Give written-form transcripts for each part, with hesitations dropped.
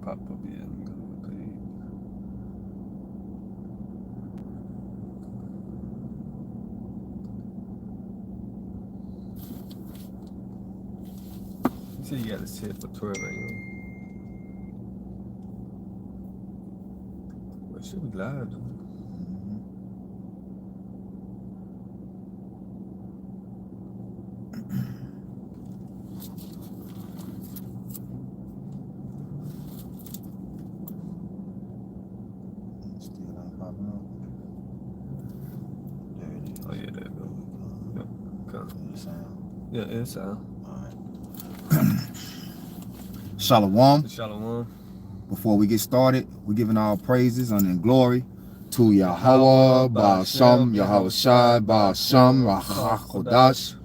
pop up yet. Let me go to the page. You said you got to set for 12 a.m. Well, should be live though. Still ain't popping up. There it is. Oh yeah, there it go. Yep. Okay. The sound. Yeah, it's All right. Shalom. Shalom. Before we get started, we're giving all praises, honor, and glory to Yahweh, Ba'ashem, Yahweh Shai, Ba'ashem, Rachakodash.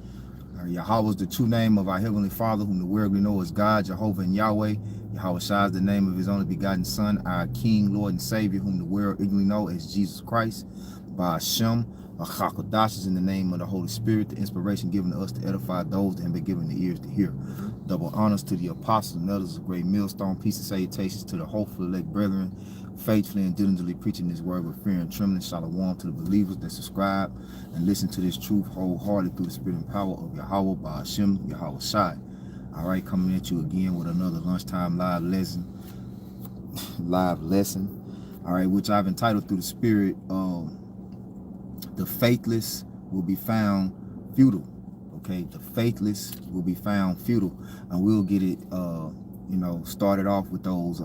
Yahweh is the true name of our Heavenly Father, whom the world we know as God, Jehovah, and Yahweh. Yahweh Shai is the name of his only begotten Son, our King, Lord, and Savior, whom the world ignorantly know as Jesus Christ. Ba'ashem, Rachakodash is in the name of the Holy Spirit, the inspiration given to us to edify those that have been given the ears to hear. Double honors to the apostles and others of great millstone. Peace and salutations to the hopeful elect brethren, faithfully and diligently preaching this word with fear and trembling. Shalom to the believers that subscribe and listen to this truth wholeheartedly through the spirit and power of Yahweh, Ba'ashem, Yahweh Shai. All right, coming at you again with another lunchtime live lesson. All right, which I've entitled through the spirit, the faithless will be found futile. Okay, the faithless will be found futile, and we'll get it started off with those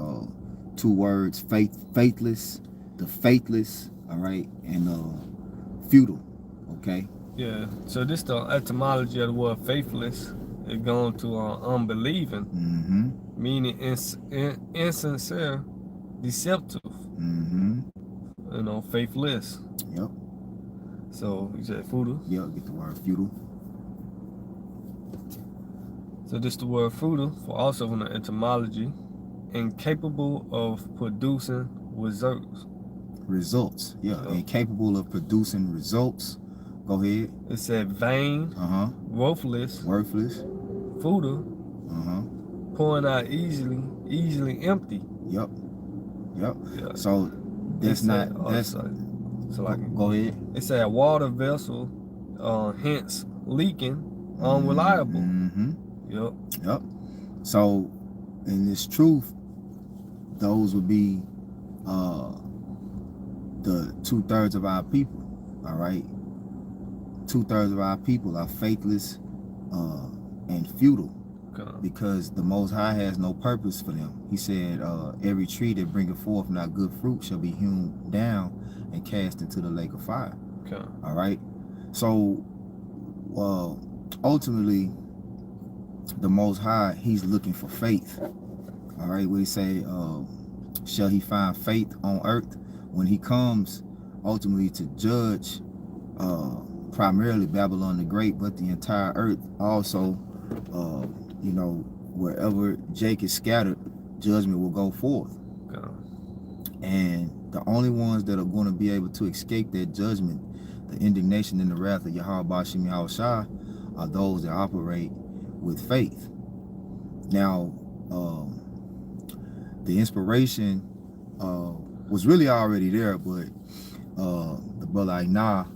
two words, faithless, the faithless, all right, and futile. Okay, Yeah, so this the etymology of the word faithless. It going to unbelieving, meaning insincere, deceptive. Faithless. Yep. So you said futile. Yep, get the word futile. So this the word futile, for also in the etymology, incapable of producing results. Results, yeah, incapable of producing results. Go ahead. It said vain, worthless, futile, pouring out easily empty. Yep. Yeah. So that's not said, that's. So like go ahead. It said a water vessel, hence leaking, unreliable. Yep. So in this truth, those would be the 2/3 of our people. All right. 2/3 of our people are faithless and futile, because the Most High has no purpose for them. He said, every tree that bringeth forth not good fruit shall be hewn down and cast into the lake of fire. All right. So ultimately, the Most High, he's looking for faith. All right. What he say, shall he find faith on earth? When he comes ultimately to judge primarily Babylon the Great, but the entire earth also, wherever Jake is scattered, judgment will go forth. And the only ones that are going to be able to escape that judgment, the indignation and the wrath of Yahweh Ba'ashem Yahweh Shai, are those that operate with faith. Now, the inspiration was really already there, but the brother Ainah,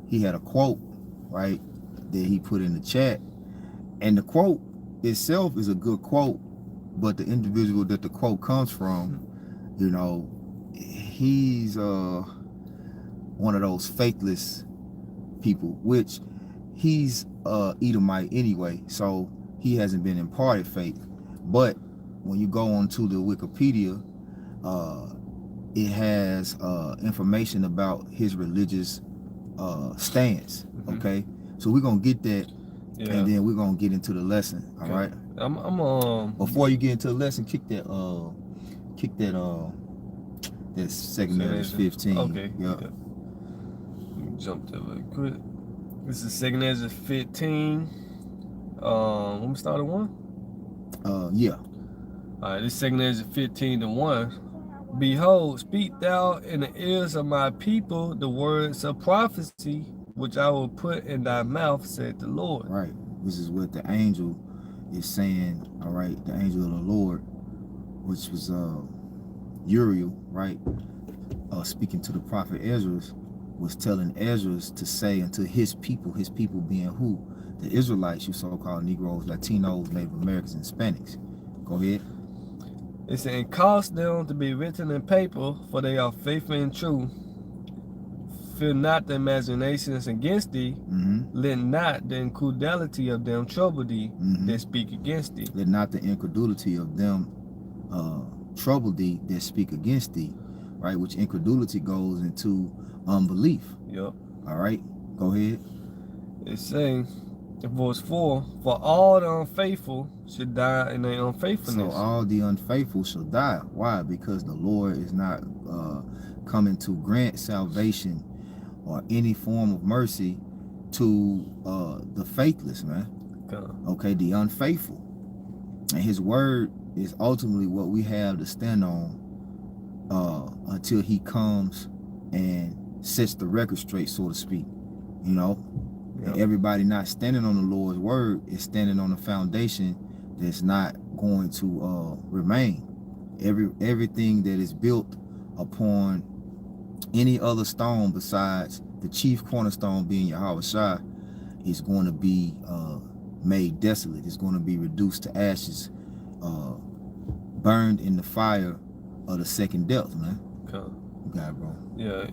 he had a quote, right, that he put in the chat. And the quote itself is a good quote, but the individual that the quote comes from, he's one of those faithless people, which he's Edomite anyway, so he hasn't been imparted faith. But when you go onto the Wikipedia, it has information about his religious stance. Okay, so we're gonna get that, and then we're gonna get into the lesson. All right. Before you get into the lesson, kick that second Ezra 15. Okay. Yeah. Let me jump there really quick. This is second Ezra 15. Let me start at 1. Yeah. All right. This second Ezra 15:1. Behold, speak thou in the ears of my people the words of prophecy, which I will put in thy mouth, said the Lord. Right. This is what the angel is saying. All right. The angel of the Lord which was Uriel, right? Speaking to the prophet Ezra, was telling Ezra to say unto his people being who? The Israelites, you so-called Negroes, Latinos, Native Americans, and Hispanics. Go ahead. It said, and cause them to be written in paper, for they are faithful and true. Fear not the imaginations against thee. Let not the incredulity of them trouble thee that speak against thee. Let not the incredulity of them trouble thee that speak against thee. Right? Which incredulity goes into unbelief. Yep. All right? Go ahead. It's saying, in verse 4, for all the unfaithful should die in their unfaithfulness. So all the unfaithful shall die. Why? Because the Lord is not coming to grant salvation or any form of mercy to the faithless, man. Okay, the unfaithful. And his word is ultimately what we have to stand on until he comes and sets the record straight, so to speak. You know? And everybody not standing on the Lord's word is standing on a foundation that's not going to remain. Everything that is built upon any other stone besides the chief cornerstone being Yahweh Shai is going to be made desolate. It's going to be reduced to ashes, burned in the fire of the second death, man. Okay. You got it, bro. Yeah.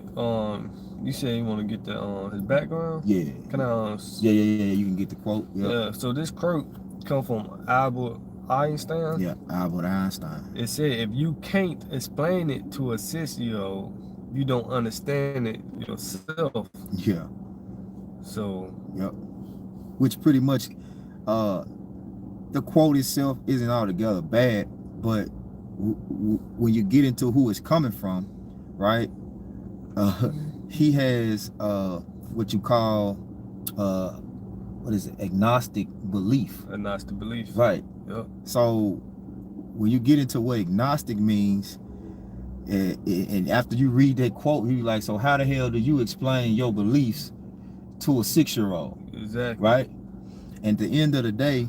You said you want to get the his background? Yeah. Can I? Yeah. You can get the quote. Yep. Yeah. So this quote come from Albert Einstein. Yeah, Albert Einstein. It said, if you can't explain it to a 6-year-old, you don't understand it yourself. Yeah. So. Yep. Which pretty much, the quote itself isn't altogether bad, but when you get into who it's coming from, right? He has what you call what is it? Agnostic belief. Agnostic belief. Right. Yep. So when you get into what agnostic means, and after you read that quote, you're like, so how the hell do you explain your beliefs to a 6-year-old? Exactly. Right? And at the end of the day,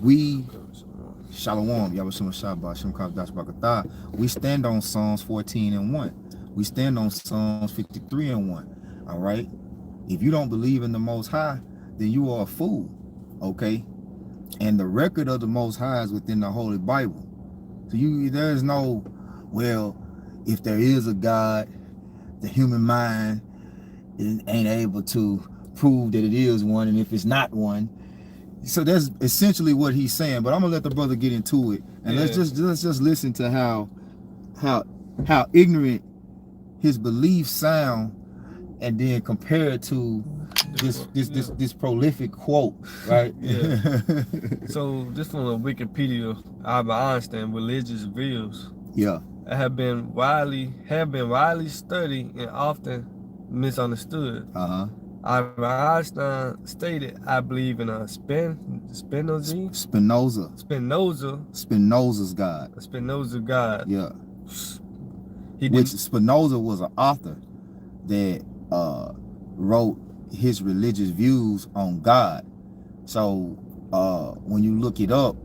we Shalom, we stand on Psalms 14:1. We stand on Psalms 53:1. All right. If you don't believe in the Most High, then you are a fool. Okay. And the record of the Most High is within the Holy Bible. So there's no, well, if there is a God, the human mind ain't able to prove that it is one, and if it's not one. So that's essentially what he's saying. But I'm gonna let the brother get into it, and let's just listen to how ignorant his beliefs sound, and then compare it to this prolific quote, right? Yeah. So this from the Wikipedia, Albert Einstein religious views. Yeah. Have been widely studied and often misunderstood. Albert Einstein stated, "I believe in a Spinoza's God. A Spinoza God." Yeah. Which Spinoza was an author that wrote his religious views on God. So when you look it up,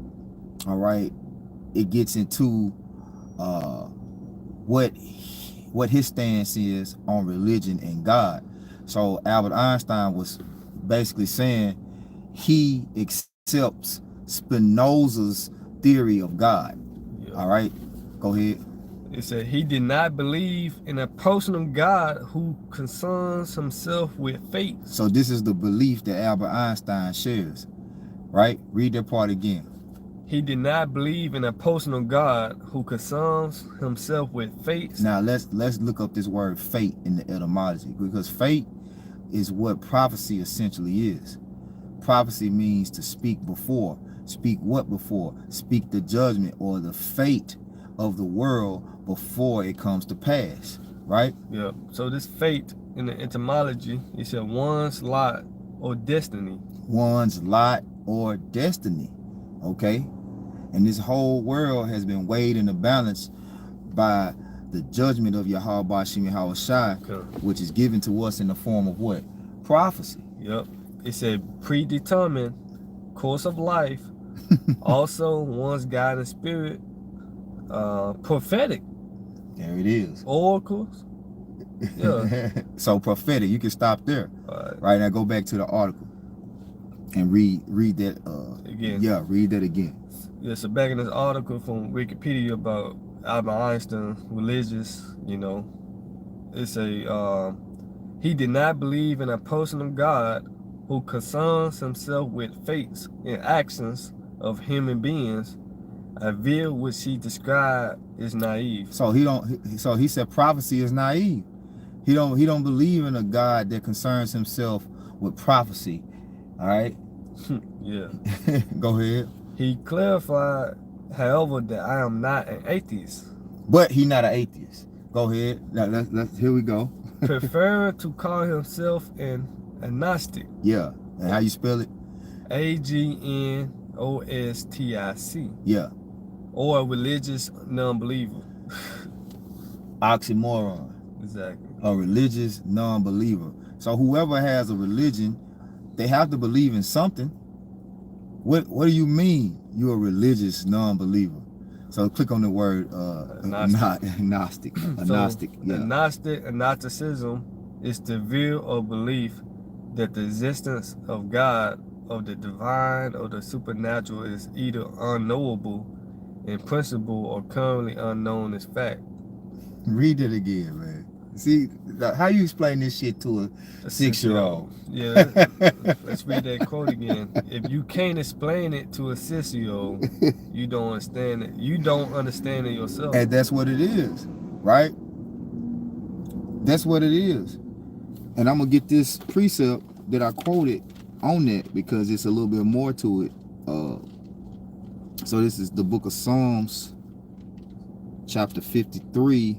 all right, it gets into what his stance is on religion and God. So Albert Einstein was basically saying he accepts Spinoza's theory of God. Yeah. All right, go ahead. It said he did not believe in a personal God who concerns himself with fate. So this is the belief that Albert Einstein shares, right? Read that part again. He did not believe in a personal God who concerns himself with fate. Now let's look up this word fate in the etymology, because fate is what prophecy essentially is. Prophecy means to speak before. Speak what before? Speak the judgment or the fate of the world before it comes to pass, right? Yeah. So this fate in the etymology, it said one's lot or destiny. One's lot or destiny, okay? And this whole world has been weighed in the balance by the judgment of Yahweh Bashim Yahweh Shai, which is given to us in the form of what? Prophecy. Yep. It said predetermined course of life Also, one's guiding spirit, prophetic, There it is. oracles. Yeah. So prophetic, you can stop there. Right. Right now, go back to the article and read that Again. Yeah, read that again. Yeah, so back in this article from Wikipedia about Albert Einstein, religious, it's he did not believe in a personal God who concerns himself with fates and actions of human beings, a view which he described as naive. So he said prophecy is naive. He don't believe in a God that concerns himself with prophecy. All right? Yeah. Go ahead. He clarified, however, that I am not an atheist. But he's not an atheist. Go ahead. Let's here we go. Prefer to call himself an agnostic. Yeah. And how you spell it? agnostic. Yeah. Or a religious non-believer. Oxymoron. Exactly. A religious non-believer. So whoever has a religion, they have to believe in something. What do you mean you're a religious non-believer? So click on the word agnostic. Agnostic. Yeah. Agnosticism is the view or belief that the existence of God, of the divine, or the supernatural is either unknowable in principle or currently unknown as fact. Read it again, man. See, how you explain this shit to a 6-year-old? Yeah, let's read that quote again. If you can't explain it to a 6-year-old, you don't understand it. You don't understand it yourself. And that's what it is, right? That's what it is. And I'm gonna get this precept that I quoted on that because it's a little bit more to it. So this is the book of Psalms, chapter 53.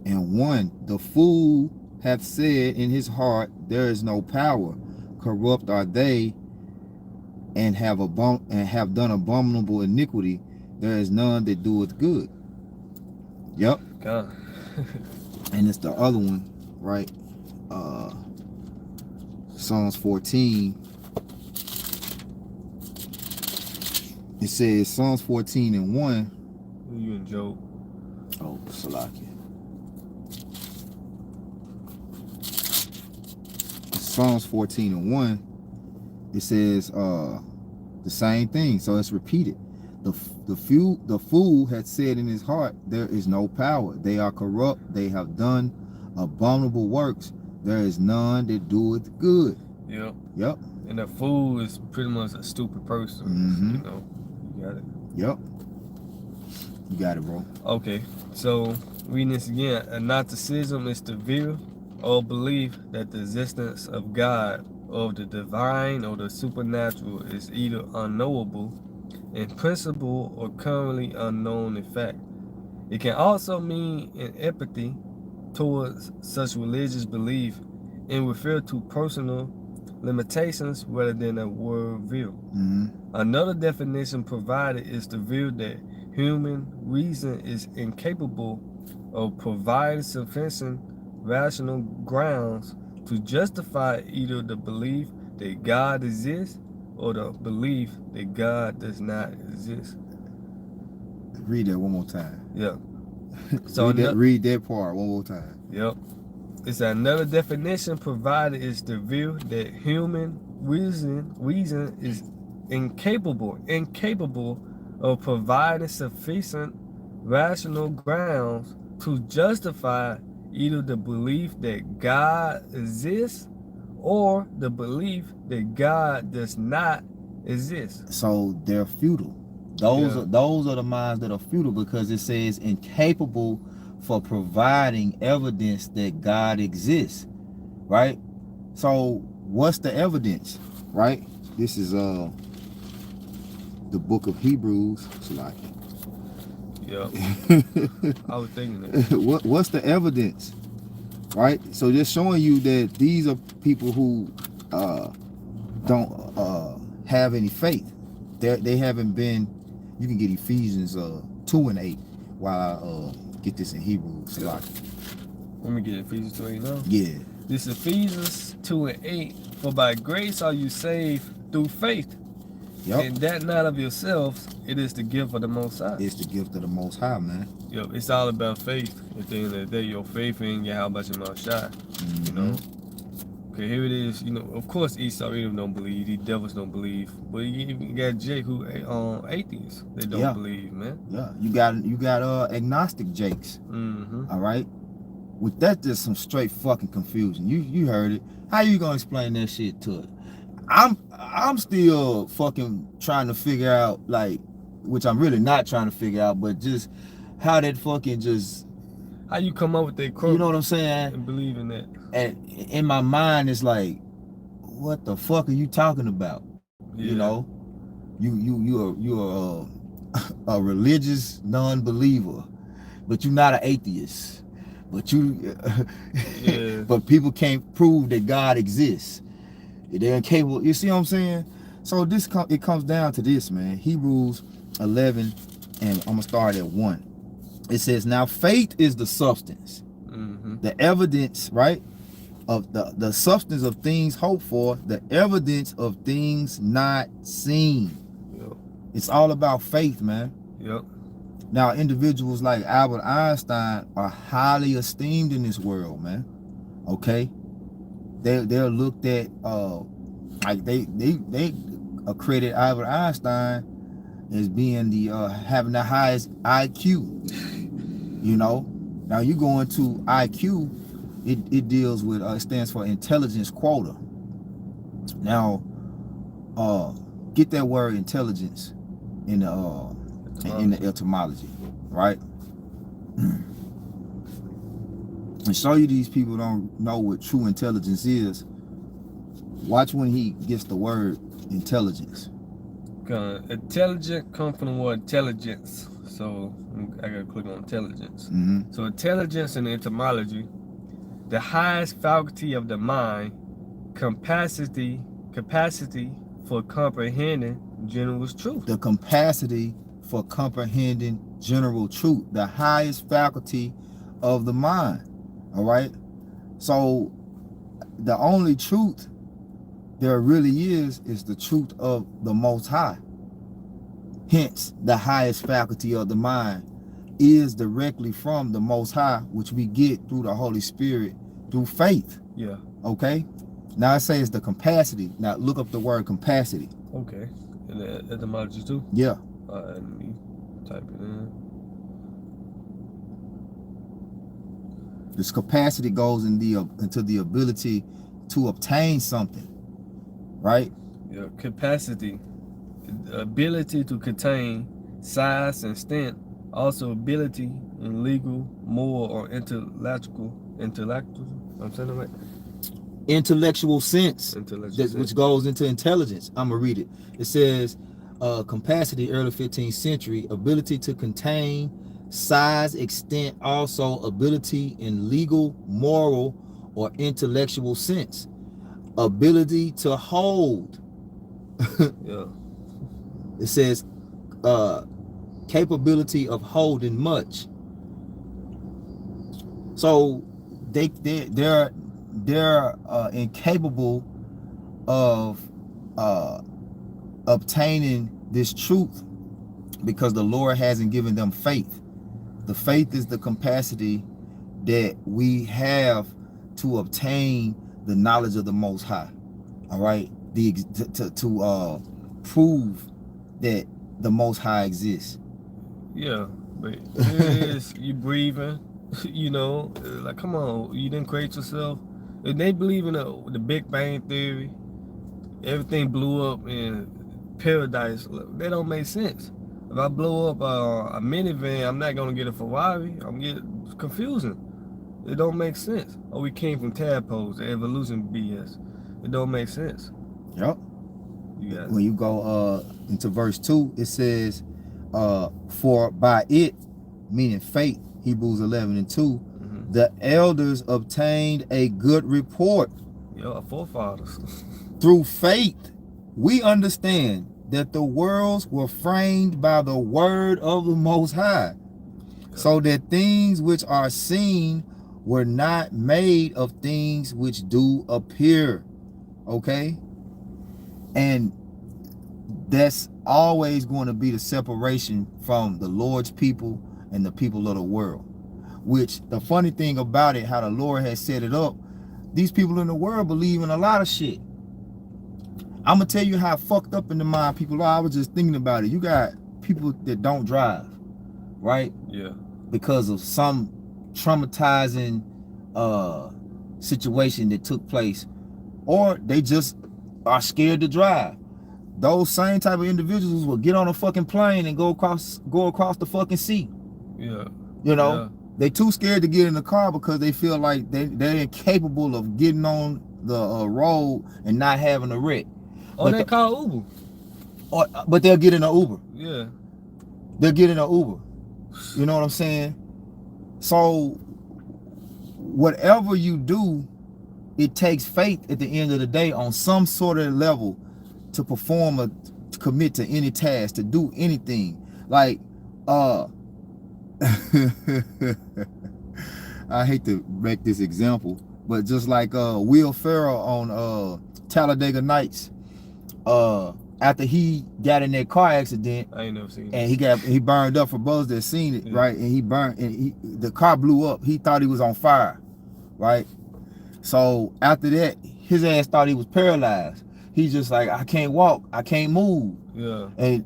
And 1, the fool hath said in his heart, there is no power. Corrupt are they, and have done abominable iniquity. There is none that doeth good. Yep. God. And it's the other one, right? Psalms 14. It says Psalms 14 and 1. You and Job. Oh, Salakia. Psalms 14 and 1, it says the same thing, so it's repeated. The fool had said in his heart, there is no power. They are corrupt. They have done abominable works. There is none that doeth good. Yep. Yep. And a fool is pretty much a stupid person. Mm-hmm. You got it. Yep. You got it, bro. Okay, so reading this again, agnosticism is the view or belief that the existence of God, of the divine or the supernatural, is either unknowable in principle or currently unknown in fact. It can also mean an empathy towards such religious belief and refer to personal limitations rather than a worldview. Mm-hmm. Another definition provided is the view that human reason is incapable of providing sufficient rational grounds to justify either the belief that God exists or the belief that God does not exist. Read that one more time. Yeah. So read that part one more time. Yep. It's another definition provided is the view that human reason is incapable of providing sufficient rational grounds to justify either the belief that God exists or the belief that God does not exist. So they're futile. Those are the minds that are futile because it says incapable for providing evidence that God exists, right? So what's the evidence, right? This is the book of Hebrews. Yeah. I was thinking that. What's the evidence, right? So just showing you that these are people who don't have any faith. They haven't been. You can get Ephesians 2 and 8 while I get this in Hebrews. Let me get Ephesians 2 and 8 now. Yeah. This is Ephesians 2 and 8. For by grace are you saved through faith. Yep. And that not of yourselves, it is the gift of the Most High. It's the gift of the Most High, man. Yep, it's all about faith. At the end of the day, your faith in Yahweh Shai. You know. Okay, here it is. You know, of course, Esau Edom don't believe. These devils don't believe. But you even got Jake who atheists. They don't believe, man. Yeah, you got agnostic Jakes. All right. With that, there's some straight fucking confusion. You heard it. How you gonna explain that shit to it? I'm still fucking trying to figure out, like, which I'm really not trying to figure out, but just how that fucking just, how you come up with that quote, you know what I'm saying, and believe in that. And in my mind it's like, what the fuck are you talking about? You know, you're a religious non-believer, but you're not an atheist, but but people can't prove that God exists. They're incapable. You see what I'm saying? So it comes down to this, man. Hebrews 11, and I'm gonna start at 1. It says, now faith is the substance, the evidence, right, of the substance of things hoped for, the evidence of things not seen. It's all about faith, man. Now, individuals like Albert Einstein are highly esteemed in this world, man. Okay, they're looked at like they accredit Albert Einstein as being the having the highest IQ. You know, now you go into IQ, it deals with it stands for intelligence quota. Now, get that word intelligence in the etymology, right? And show you these people don't know what true intelligence is. Watch when he gets the word intelligence. Intelligent comes from the word intelligence. So I gotta click on intelligence. So intelligence in etymology, the highest faculty of the mind, capacity for comprehending general truth. The capacity for comprehending general truth, the highest faculty of the mind. All right. So the only truth there really is the truth of the Most High. Hence, the highest faculty of the mind is directly from the Most High, which we get through the Holy Spirit through faith. Yeah. Okay. Now it says the capacity. Now look up the word capacity. Okay. And the etymology too? Yeah. Let me type it in. This capacity goes into the ability to obtain something, right? Yeah, capacity, ability to contain, size and extent, also ability in legal, moral, or intellectual. I'm saying it right? Intellectual sense, which goes into intelligence. I'm gonna read it. It says, capacity, early 15th century, ability to contain, size, extent, also ability in legal, moral, or intellectual sense, ability to hold. Yeah. It says capability of holding much. So they're incapable of obtaining this truth because the Lord hasn't given them faith. The faith is the capacity that we have to obtain the knowledge of the Most High. All right, to prove that the Most High exists. Yeah, but here it is. You breathing. You know, like, come on, you didn't create yourself. If they believe in the Big Bang Theory, everything blew up in paradise, that don't make sense. If I blow up a minivan, I'm not gonna get a Ferrari. I'm getting confusing. It don't make sense. Oh, we came from tadpoles, the evolution BS. It don't make sense. Yep. When you go into verse 2, it says, for by it, meaning faith, Hebrews 11 and 2, the elders obtained a good report. Yeah, our forefathers. Through faith, we understand that the worlds were framed by the word of the Most High, so that things which are seen were not made of things which do appear. Okay? And that's always going to be the separation from the Lord's people and the people of the world. Which the funny thing about it, how the Lord has set it up, these people in the world believe in a lot of shit. I'm gonna tell you how fucked up in the mind people are. I was just thinking about it. You got people that don't drive, right? Yeah. Because of some traumatizing situation that took place, or they just are scared to drive. Those same type of individuals will get on a fucking plane and go across the fucking sea. Yeah. You know, Yeah. they too scared to get in the car because they feel like they're incapable of getting on the road and not having a wreck. Oh, they call Uber. But they'll get in an Uber. Yeah. They'll get in an Uber. You know what I'm saying? So whatever you do, it takes faith at the end of the day on some sort of level to perform or to commit to any task, to do anything. Like I hate to make this example, but just like Will Ferrell on Talladega Nights, after he got in that car accident, I ain't never seen and it. he burned up, for brothers that seen it, Yeah. right? And he burned, and the car blew up. He thought he was on fire, right? So after that, his ass thought he was paralyzed. He's just like, I can't walk, I can't move. Yeah. And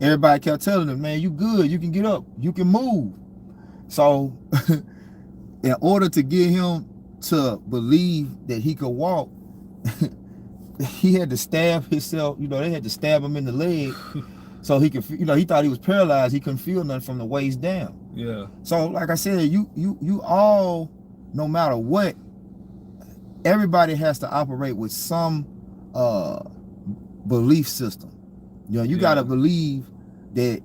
everybody kept telling him, man, you good, you can get up, you can move. So in order to get him to believe that he could walk, he had to stab himself. You know, they had to stab him in the leg so he could, you know, he thought he was paralyzed. He couldn't feel nothing from the waist down. Yeah. So like I said, you all, no matter what, everybody has to operate with some belief system. You know, you gotta believe that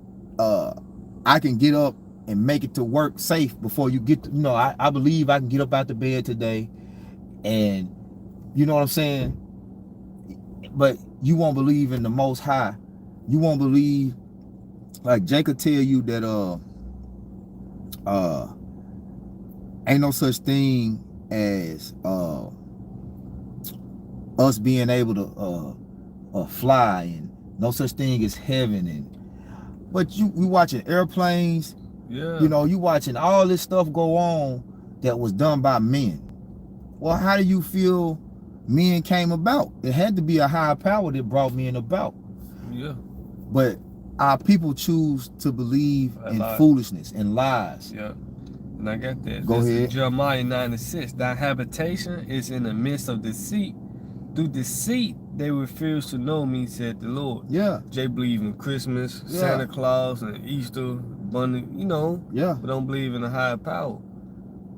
I can get up and make it to work safe before you get to, you know, I believe I can get up out the bed today, and you know what I'm saying? But you won't believe in the Most High. You won't believe, like Jake could tell you that ain't no such thing as us being able to fly, and no such thing as heaven. And but we watching airplanes. Yeah. You know, you watching all this stuff go on that was done by men. Well, how do you feel men came about? It had to be a higher power that brought men about. Yeah. But our people choose to believe in foolishness and lies. Yeah. And I got that. Go ahead. Jeremiah 9:6. Thy habitation is in the midst of deceit. Through deceit they refuse to know me, said the Lord. Yeah. Jay believe in Christmas, Santa Claus, and Easter, Bunny, you know. Yeah. But don't believe in a higher power.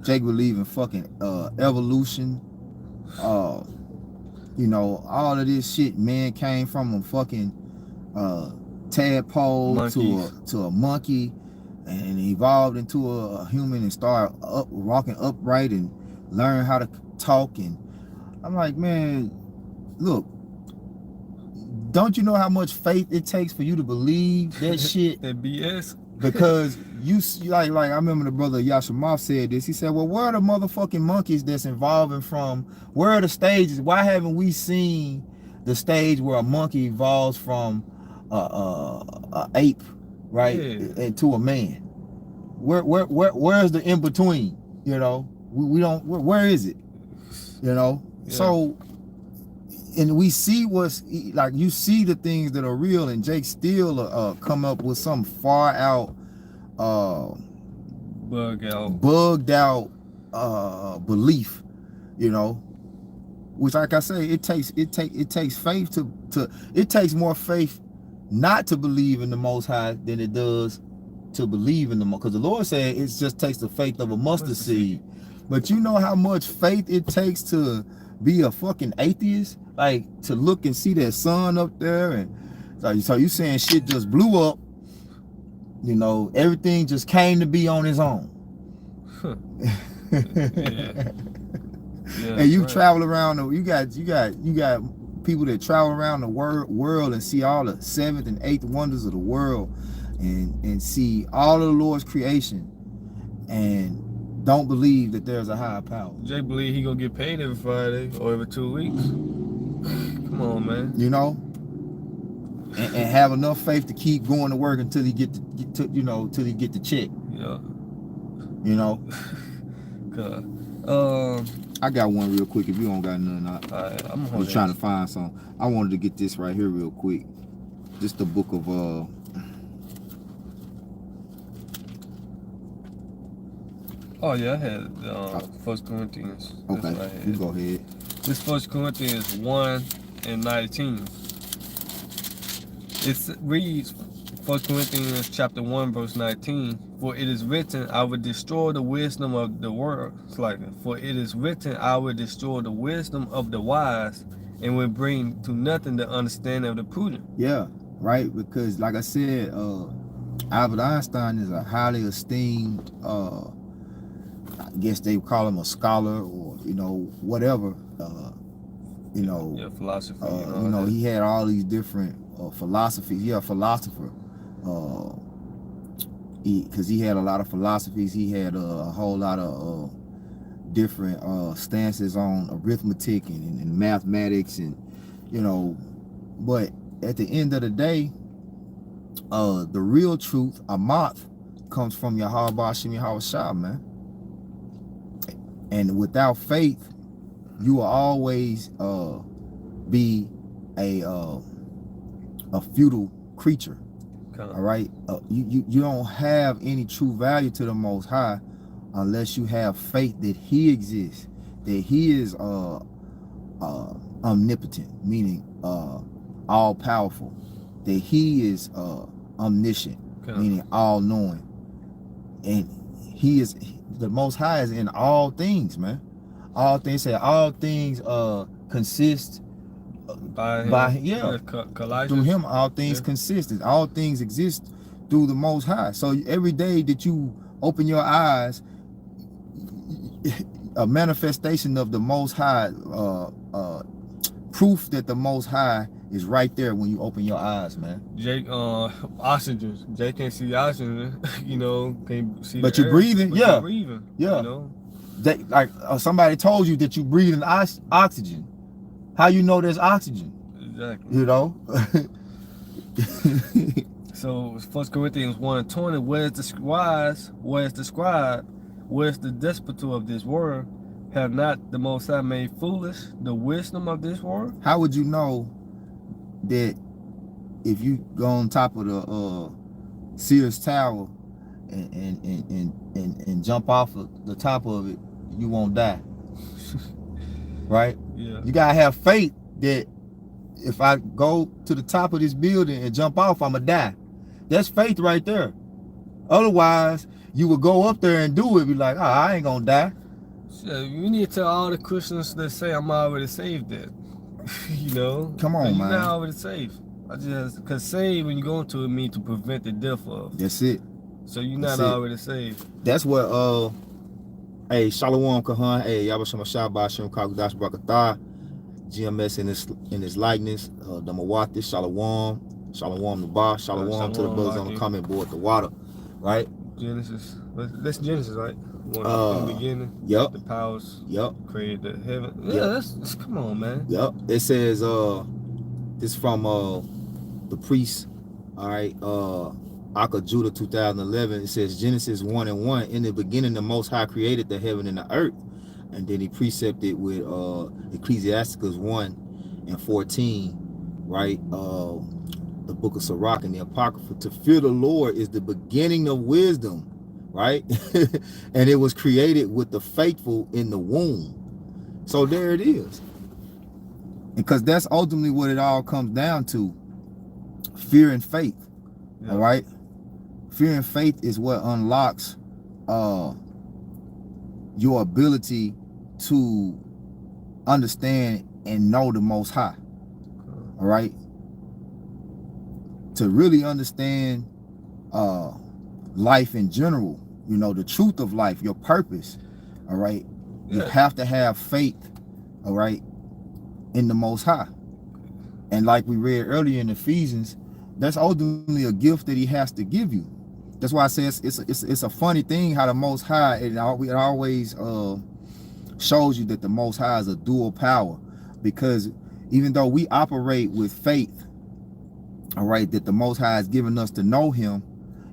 Jake believe in fucking evolution. You know, all of this shit, man, came from a fucking tadpole to a monkey, and evolved into a human and started walking upright and learn how to talk. And I'm like, man, look, don't you know how much faith it takes for you to believe that shit? That BS. Because you like I remember the brother Yashimov said this. He said, well, where are the motherfucking monkeys that's evolving from? Where are the stages? Why haven't we seen the stage where a monkey evolves from a ape, right, into a man? Where's the in between? You know, we don't. Where is it? You know. Yeah. So, and we see what's like. You see the things that are real, and Jake still come up with some far out, bugged out belief. You know, which, like I say, it takes faith to it takes more faith not to believe in the Most High than it does to believe in the Most. Because the Lord said it just takes the faith of a mustard seed. But you know how much faith it takes to be a fucking atheist, like to look and see that sun up there, and so you saying shit just blew up, you know, everything just came to be on its own. And you travel around, you got people that travel around the world and see all the seventh and eighth wonders of the world, and see all of the Lord's creation, and don't believe that there's a higher power. Jay believe he gonna get paid every Friday or every 2 weeks. Come on, man. You know, and have enough faith to keep going to work until he get to till he get the check. Yeah. You know. God. I got one real quick. If you don't got nothing, I'm just trying to find some. I wanted to get this right here real quick. Just the book of Oh yeah, I had 1 Corinthians. Okay, you go ahead. This 1 Corinthians 1:19. It reads 1 Corinthians chapter 1 verse 19. For it is written, I will destroy the wisdom of the world. For it is written, I will destroy the wisdom of the wise, and will bring to nothing the understanding of the prudent. Yeah, right. Because like I said, Albert Einstein is a highly esteemed. I guess they call him a scholar, or whatever. Yeah, philosophy. He had all these different philosophies. Yeah, philosopher. Because he had a lot of philosophies. He had a whole lot of different stances on arithmetic and mathematics, and but at the end of the day, the real truth, Amath, comes from Yahweh Bashim Yahweh Shah, man. And without faith, you will always be a futile creature. All right, you don't have any true value to the Most High unless you have faith that He exists, that He is omnipotent, meaning all powerful, that He is omniscient, meaning all knowing, and He is the Most High is in all things, man. All things consist by him. Through Him all things consist. All things exist through the Most High. So every day that you open your eyes, a manifestation of the Most High, proof that the Most High is right there when you open your eyes, man. Jake, oxygen. Jake can't see oxygen, can't see. But you're breathing, but yeah. You're breathing, yeah. That, like somebody told you that you breathe in oxygen. How you know there's oxygen? Exactly. So 1 Corinthians 1:20, where's the scribe? Where's the despoter of this world? Have not the Most High made foolish the wisdom of this world? How would you know that if you go on top of the Sears Tower and jump off of the top of it, you won't die? Right? Yeah. You gotta have faith that if I go to the top of this building and jump off, I'ma die. That's faith right there. Otherwise, you would go up there and do it, be like, I ain't gonna die. So you need to tell all the Christians that say I'm already saved that. Come on, man. You're not already saved. Because save, when you go into it, means to prevent the death of. That's it. So you're not already saved. That's what hey, Shalom Kahan, hey, Yabasham Shabbat Shem Kagudash Brakatah, GMS in his likeness, Damawatis, Shalom Nubah, Shalom to the brothers on the comment board, the water, right? Genesis. That's Genesis, right? One in the beginning. Yep. The powers. Yep. Created the heaven. Yeah, that's come on, man. Yep. It says this from the priest, all right, Aka Judah 2011. It says Genesis 1:1. In the beginning, the Most High created the heaven and the earth, and then he precepted with Ecclesiasticus 1:14, right? The book of Sirach and the Apocrypha. To fear the Lord is the beginning of wisdom, right? And it was created with the faithful in the womb. So there it is. Because that's ultimately what it all comes down to. Fear and faith. Yeah. All right. Fear and faith is what unlocks your ability to understand and know the Most High. All right. To really understand life in general, the truth of life, your purpose. All right. You have to have faith. All right. In the Most High. And like we read earlier in Ephesians, that's ultimately a gift that he has to give you. That's why I say it's a funny thing how the Most High, it always shows you that the Most High is a dual power, because even though we operate with faith, all right, that the Most High has given us to know him,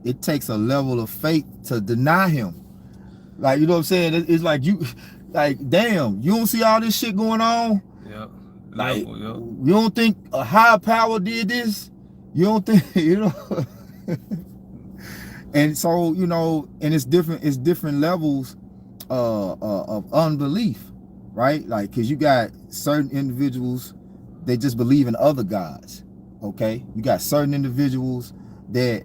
it takes a level of faith to deny him. Like, you know what I'm saying? It's like you, like, damn, you don't see all this shit going on? Yeah. Like, Level, yeah. you don't think a higher power did this? You don't think, you know? And so, you know, and it's different levels of unbelief, right? Like, because you got certain individuals, they just believe in other gods, okay? You got certain individuals that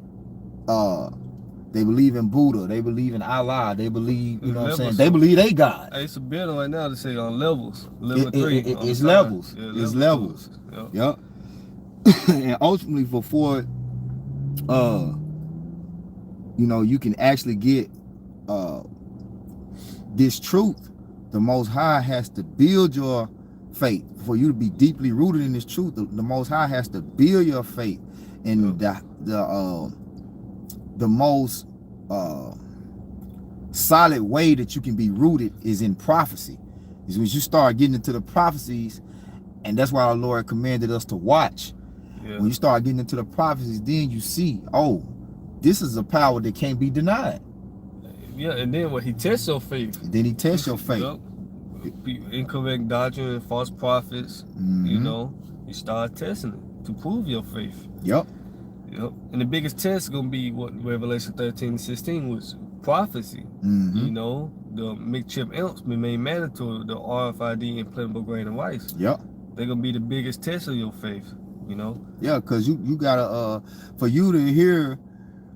they believe in Buddha, they believe in Allah, they believe, you know what I'm saying? They believe they God. It's a bill right now to say on levels. Level 3. It's levels. Yeah, It's levels. Yep. And ultimately, before you know, you can actually get this truth, the Most High has to build your faith. For you to be deeply rooted in this truth, the Most High has to build your faith. And the most solid way that you can be rooted is in prophecy. Is when you start getting into the prophecies, and that's why our Lord commanded us to watch. Yeah. When you start getting into the prophecies, then you see, oh, this is a power that can't be denied. Yeah, and then when he tests your faith. Then he tests your faith. Yep. Incorrect doctrine, false prophets, you know, you start testing it to prove your faith. Yep. Yep. And the biggest test is going to be what Revelation 13:16 was prophecy. You know, the mixed chip imps remain mandatory, the RFID implantable grain of rice. Yep. They're going to be the biggest test of your faith, you know? Yeah, because you got to, for you to hear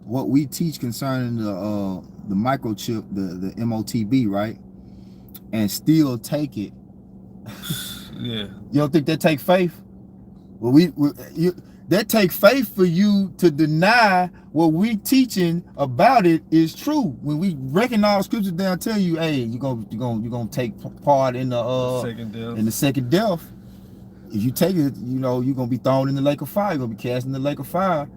what we teach concerning the microchip, the MOTB, right? And still take it. Yeah. You don't think that take faith? Well, that take faith for you to deny what we teaching about it is true. When we reckon all scriptures down, tell you, hey, you're gonna take part in the second death. If you take it, you know, you're gonna be thrown in the lake of fire. You're gonna be cast in the lake of fire.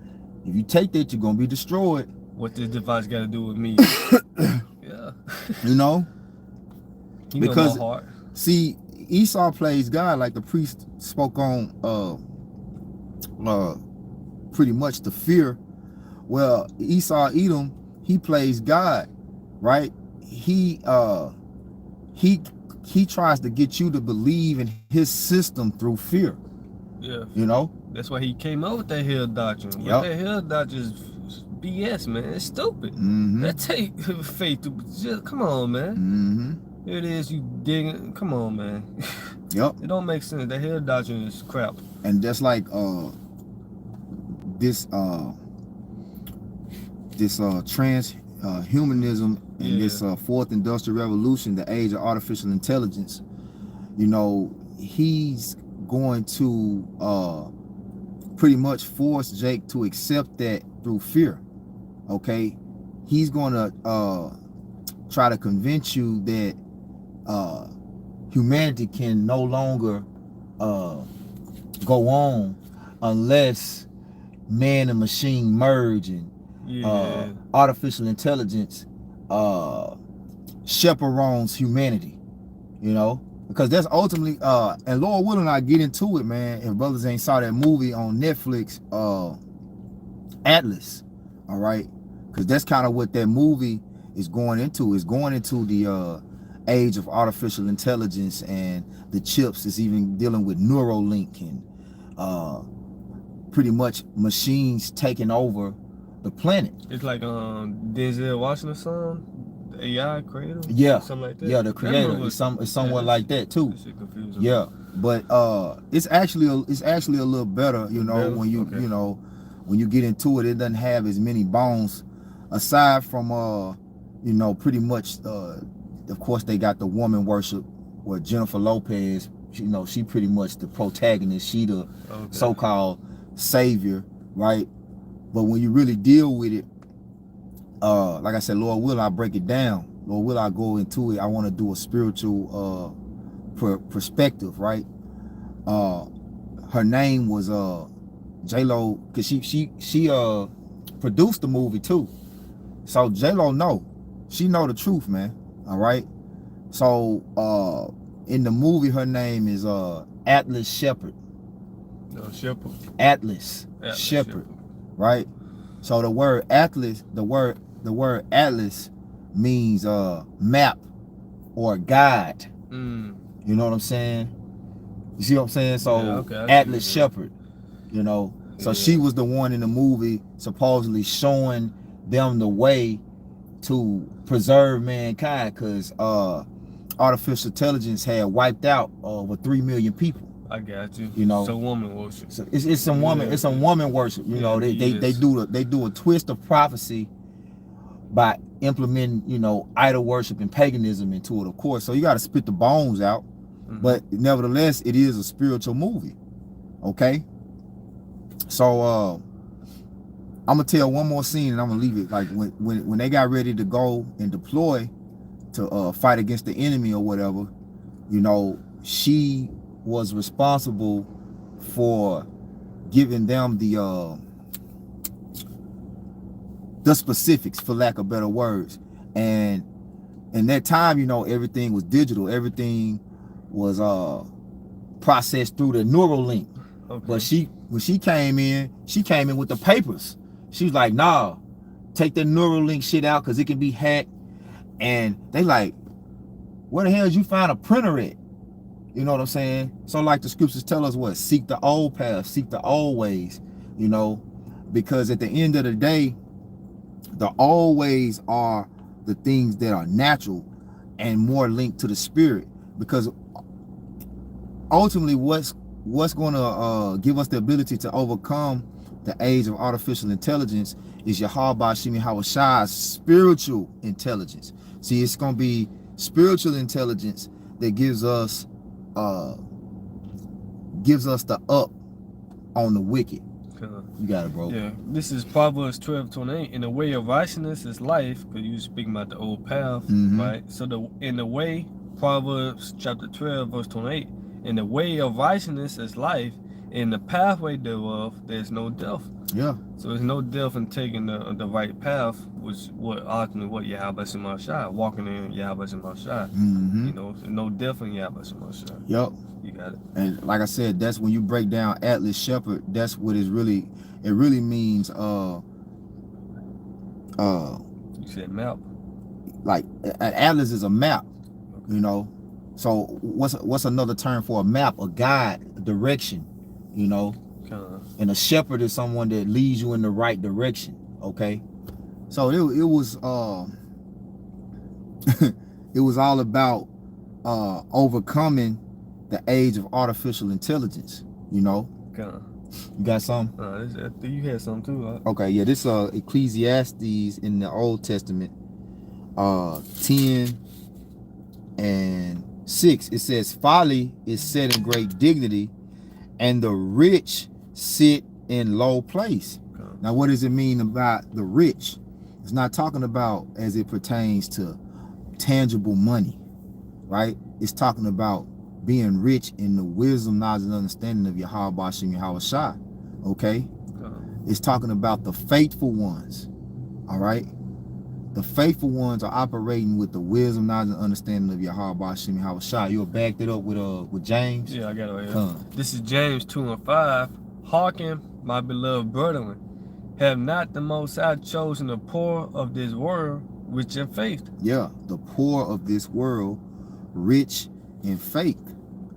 If you take that, you're gonna be destroyed. What this device got to do with me? Yeah. You know? Because my heart. See, Esau plays God, like the priest spoke on pretty much the fear. Well, Esau Edom, he plays God, right? He tries to get you to believe in his system through fear. Yeah. You know? That's why he came up with that hell doctrine. Yep. That hell doctrine is BS, man. It's stupid. That take faith to just come on, man. Here it is, you digging. Come on, man. Yep. It don't make sense. The hell doctrine is crap. And that's like this transhumanism and this fourth industrial revolution, the age of artificial intelligence. You know, he's going to pretty much force Jake to accept that through fear. Okay, he's going to try to convince you that humanity can no longer go on unless man and machine merge, and artificial intelligence chaperones humanity, you know, because that's ultimately and Lord willing, I get into it, man, if brothers ain't saw that movie on Netflix, Atlas, all right, because that's kind of what that movie is going into. It's going into the age of artificial intelligence, and the chips is even dealing with Neuralink and pretty much machines taking over the planet. It's like Denzel Washington's son, the AI creator. Yeah, something like that. Yeah, the creator. It's somewhat like that too. Yeah, but it's actually a little better, you know, when you you know, when you get into it. It doesn't have as many bones, aside from you know, pretty much of course they got the woman worship where Jennifer Lopez, you know, she pretty much the protagonist. She the so-called savior, right? But when you really deal with it, like I said, Lord will I break it down. Lord will I go into it. I want to do a spiritual perspective, right? Her name was J-Lo, because she produced the movie too. So J-Lo she know the truth, man. All right. So in the movie, her name is Atlas Shepard. No, shepherd. Atlas, shepherd, right? So the word Atlas, the word Atlas means map or guide. You know what I'm saying? You see what I'm saying? So okay, Atlas shepherd, you know. So she was the one in the movie supposedly showing them the way to preserve mankind, because artificial intelligence had wiped out over 3 million people. I got you. You know, so woman worship. So it's some woman, it's some woman worship. You know, they do a twist of prophecy by implementing, you know, idol worship and paganism into it, of course. So you got to spit the bones out, but nevertheless, it is a spiritual movie. Okay. So I'm gonna tell one more scene and I'm gonna leave it. Like when they got ready to go and deploy to fight against the enemy or whatever, you know, she was responsible for giving them the specifics, for lack of better words. And in that time, you know, everything was digital, everything was processed through the neural link. Okay. But when she came in with the papers. She was like, nah, take the neural link shit out because it can be hacked. And they like, where the hell did you find a printer at? You know what I'm saying? So like the scriptures tell us what? Seek the old path, seek the old ways, you know, because at the end of the day, the old ways are the things that are natural and more linked to the spirit. Because ultimately what's going to give us the ability to overcome the age of artificial intelligence is Yahweh Shimi Hawashai's spiritual intelligence. See, it's going to be spiritual intelligence that gives us the up on the wicked. You got it, bro. Yeah, this is Proverbs 12:28. In the way of righteousness is life, because you speaking about the old path, right? So in the way, Proverbs chapter 12, verse 28, in the way of righteousness is life, in the pathway thereof there's no death. Yeah. So there's no death in taking the right path, which ultimately what Yahweh Shemashai, walking in Yahweh Shemashai. You know, no death in Yahweh Shemashai. Yep. You got it. And like I said, that's when you break down Atlas Shepherd, that's what it really means you said map. Like an atlas is a map, you know. So what's another term for a map? A guide, a direction, you know. And a shepherd is someone that leads you in the right direction. Okay. So it was it was all about overcoming the age of artificial intelligence, you know. You got some? You had some too, huh? Okay, yeah, this Ecclesiastes in the Old Testament 10:6, it says, folly is set in great dignity, and the rich sit in low place. Now, what does it mean about the rich? It's not talking about as it pertains to tangible money, right? It's talking about being rich in the wisdom, knowledge, and understanding of Yahweh Bashem Yahweh Shai. Okay? It's talking about the faithful ones. All right? The faithful ones are operating with the wisdom, knowledge, and understanding of Yahweh Bashem Yahweh Shai. You'll back that up with James? Yeah, I got it right here. This is James 2:5. Hearken, my beloved brethren, have not the Most High chosen the poor of this world rich in faith? Yeah, the poor of this world rich in faith.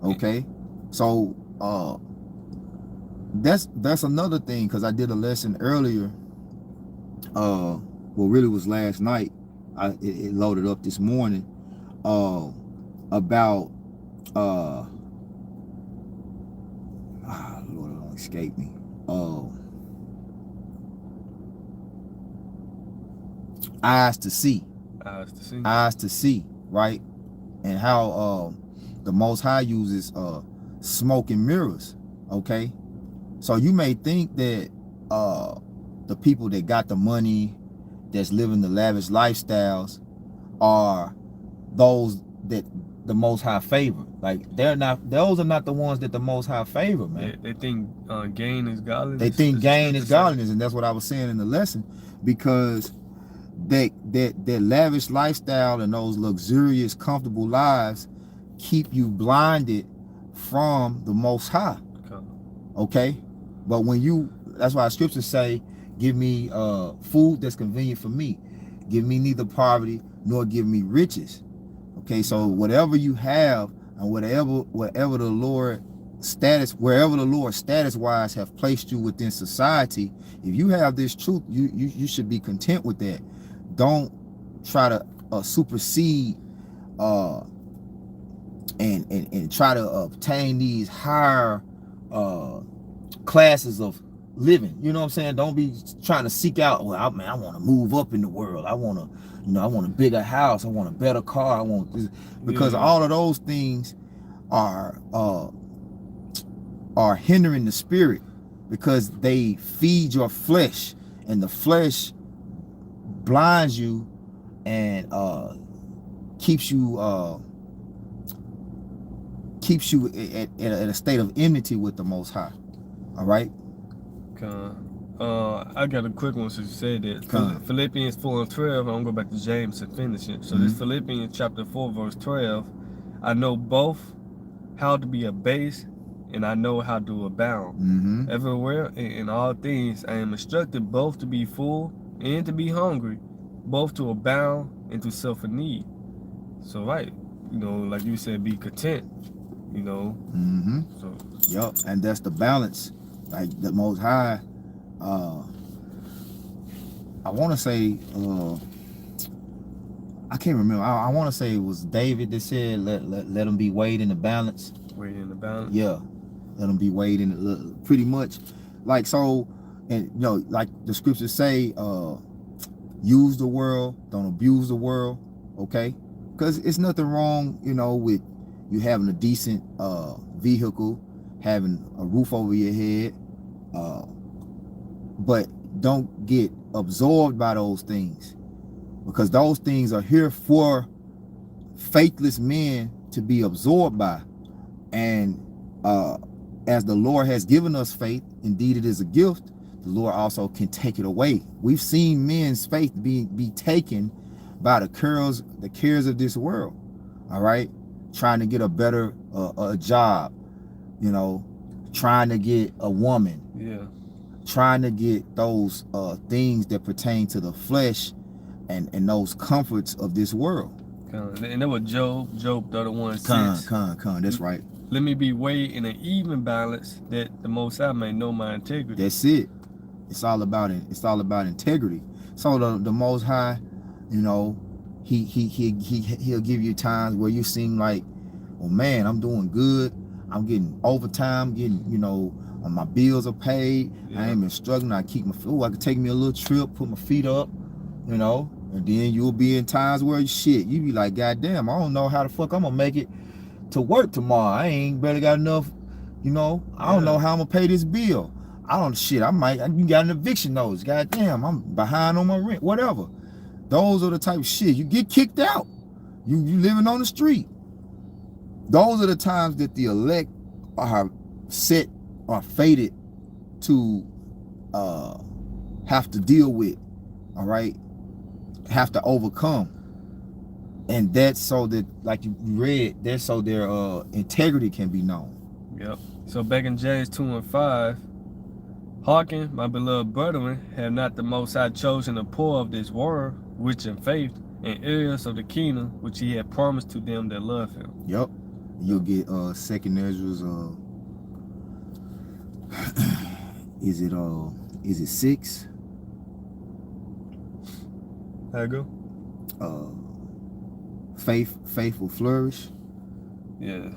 Okay, so that's another thing, because I did a lesson earlier, well, really was last night, it loaded up this morning, about Lord, it don't escape me, eyes to see, right? And how the Most High uses smoke and mirrors. Okay, so you may think that the people that got the money, that's living the lavish lifestyles, are those that the Most High favor. Like, those are not the ones that the Most High favor, man. They think gain is godliness. They think gain is godliness, and that's what I was saying in the lesson, because that lavish lifestyle and those luxurious, comfortable lives keep you blinded from the Most High. Okay? But when you, that's why scriptures say, give me food that's convenient for me. Give me neither poverty nor give me riches. Okay, so whatever you have and whatever the Lord wherever the Lord status wise have placed you within society, if you have this truth, you should be content with that. Don't try to supersede and try to obtain these higher classes of living. You know what I'm saying? Don't be trying to seek out, well, I want to move up in the world. I want to, I want a bigger house. I want a better car. I want this, because all of those things are hindering the spirit, because they feed your flesh, and the flesh blinds you and keeps you at a state of enmity with the Most High. All right. I got a quick one since you said that. Philippians 4:12. I'm gonna go back to James and finish it. So this Philippians chapter 4 verse 12. I know both how to be abased and I know how to abound. Everywhere in all things I am instructed both to be full and to be hungry, both to abound and to suffer need. So right, like you said, be content. So yep, and that's the balance. Like the Most High, I want to say, I can't remember. I want to say it was David that said, let them be weighed in the balance. Weighed in the balance. Yeah, let them be weighed in pretty much. Like so, and like the scriptures say, use the world, don't abuse the world. Okay, because it's nothing wrong, with you having a decent vehicle, having a roof over your head, but don't get absorbed by those things, because those things are here for faithless men to be absorbed by. And as the Lord has given us faith, indeed it is a gift, the Lord also can take it away. We've seen men's faith be taken by the cares of this world. All right, trying to get a better a job, trying to get a woman, trying to get those things that pertain to the flesh and those comforts of this world. And that was Job 31:6. That's right. Let me be weighed in an even balance, that the Most High may know my integrity. That's it. It's all about it. It's all about integrity. So the Most High, he'll give you times where you seem like, oh man, I'm doing good. I'm getting overtime. My bills are paid. I ain't been struggling. I keep my food. I could take me a little trip, put my feet up, and then you'll be in times where you be like, God damn, I don't know how the fuck I'm gonna make it to work tomorrow. I ain't barely got enough, I don't know how I'm gonna pay this bill. You got an eviction notice. God damn, I'm behind on my rent, whatever. Those are the type of shit. You get kicked out. You living on the street. Those are the times that the elect are fated to have to deal with, all right, have to overcome. And that's so that, like you read, that's so their integrity can be known. Yep. So back in James 2:5, hearken, my beloved brethren, have not the Most High chosen the poor of this world, rich in faith, and heirs of the kingdom, which he had promised to them that love him. Yep. You'll get second Ezra's is it 6? How it go? Faith will flourish. Yeah.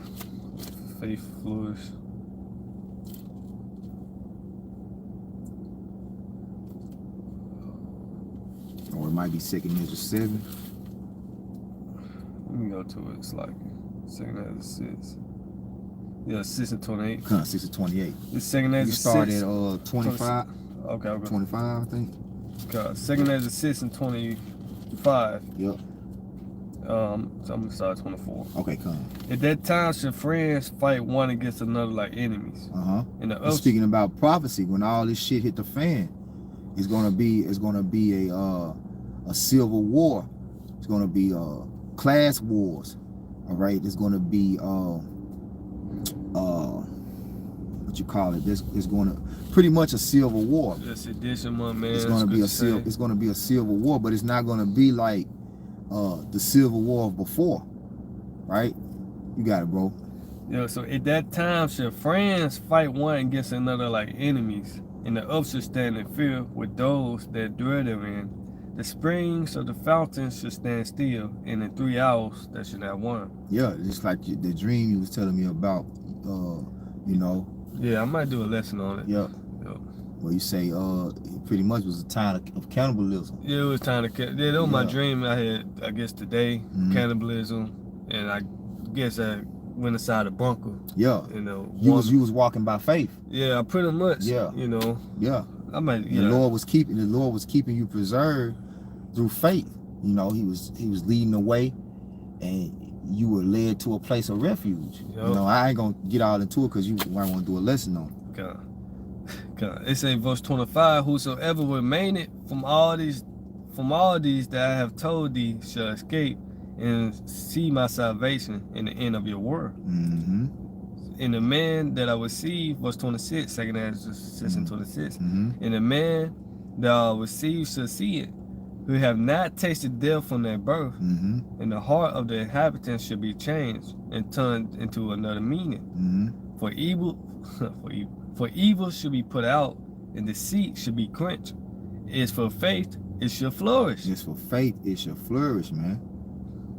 Faith flourish. Or it might be second Ezra 7. Let me go to it. It's like second Ezra 6. Yeah, 6 and 28. 6 and 28. This second Ezra 6. You start at 25. Okay. 25, I think. Okay. Second Ezra 6 and 25. Yep. So I'm gonna start at 24. Okay, come. At that time, should friends fight one against another like enemies? Speaking about prophecy, when all this shit hit the fan, it's gonna be a civil war. It's gonna be class wars. All right. It's gonna be what you call it. It's going to pretty much a civil war. The sedition, my man. It's going to be it's going to be a civil war, but it's not going to be like the civil war of before, right? You got it, bro. Yeah. So at that time, should friends fight one against another like enemies, and the up should stand in fear with those that dwell therein. The springs of the fountains should stand still, and in 3 hours that should have one. Yeah, just like the dream you was telling me about, you know. Yeah, I might do a lesson on it. Yeah. Well, you say it pretty much was a time of cannibalism. Yeah, it was time to. Yeah, that was my dream I had, I guess, today. Cannibalism, and I guess I went inside a bunker. Yeah. You know. You was walking by faith. Yeah, pretty much. Yeah. You know. Yeah. I might. The Lord was keeping you preserved through faith. You know, he was leading the way, and you were led to a place of refuge. Yep. You know, I ain't gonna get all into it because you might want to do a lesson on it. God. It say verse 25, whosoever remaineth from all these that I have told thee shall escape and see my salvation in the end of your world. And the man that I will see, verse 26, second Ezra 6:26, and the man that I will see shall see it, who have not tasted death from their birth, and the heart of the inhabitants should be changed and turned into another meaning. For evil should be put out, and deceit should be quenched. It's for faith, it shall flourish. It's for faith, it shall flourish, man.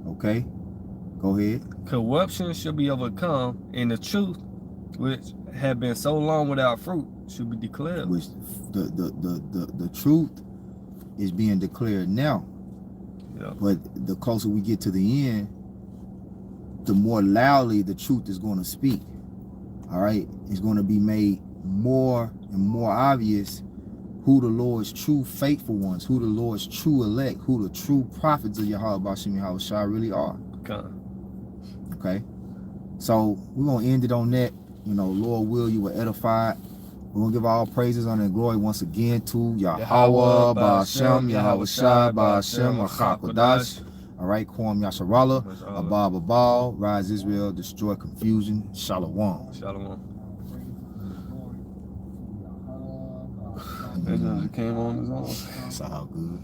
Okay, go ahead. Corruption should be overcome, and the truth, which had been so long without fruit, should be declared. Which the truth is being declared now. Yeah. But the closer we get to the end, the more loudly the truth is going to speak. All right, it's going to be made more and more obvious who the Lord's true faithful ones, who the Lord's true elect, who the true prophets of Yahweh Bashim Yahushua really are. Okay, so we're going to end it on that. You know, Lord will, you were edified. We're going to give all praises, honor, and glory once again to Yahweh Ba'ashem, Yahushua Ba'ashem, Achakodash. All right, Kwam Yasharallah, Abab Abal, Rise Israel, destroy confusion, Shalom. Shalom. It just came on his own. It's all good.